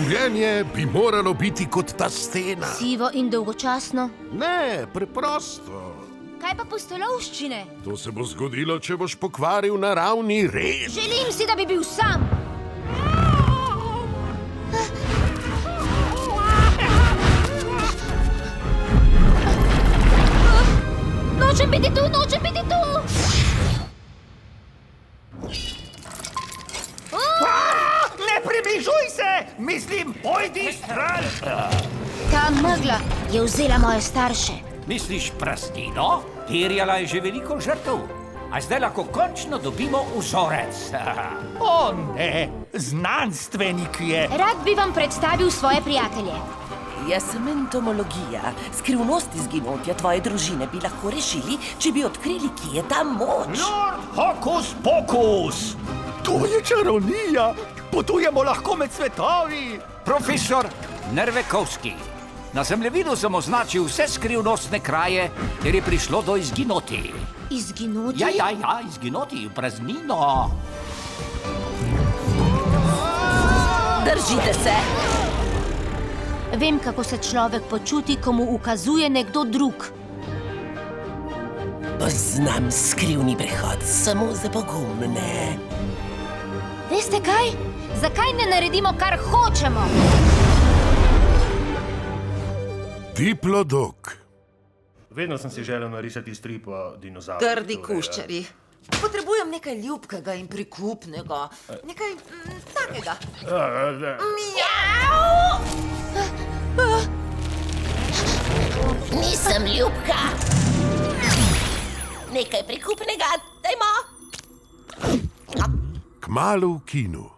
Življenje bi moralo biti kot ta stena. Sivo in dolgočasno. Ne, preprosto. Kaj pa pustolovščine? To se bo zgodilo, če boš pokvaril naravni red. Želim si, da bi bil sam. Nočem biti tu, nočem biti tu! Ne približuj se! Mislim, pojdi stran! Ta megla je vzela moje starše. Misliš praznino? Terjala je že veliko žrtev. A zdaj lahko končno dobimo vzorec. O ne, znanstvenik je! Rad bi vam predstavil svoje prijatelje. Jaz sem entomologija. Skrivnost izginotja tvoje družine bi lahko rešili, če bi odkrili, kje je ta moč. Lord Hokus Pokus! To je čarovnija! Potujemo lahko med svetovi! Profesor Nervekovski. Na zemljevidu sem označil vse skrivnostne kraje, kjer je prišlo do izginotij. Izginotij? Ja, izginotij v praznino. Držite se! Vem, kako se človek počuti, ko mu ukazuje nekdo drug. Poznam skrivni prehod samo za pogumne. Veste kaj? Zakaj ne naredimo, kar hočemo? Diplodok. Vedno sem si želel narisati strip o dinozavrih. Grdi kuščari. Potrebujem nekaj ljubkega in prikupnega. Nekaj takega. Mjau! Nisem ljubka. Nekaj prikupnega, dajmo. Kmalu v kinu.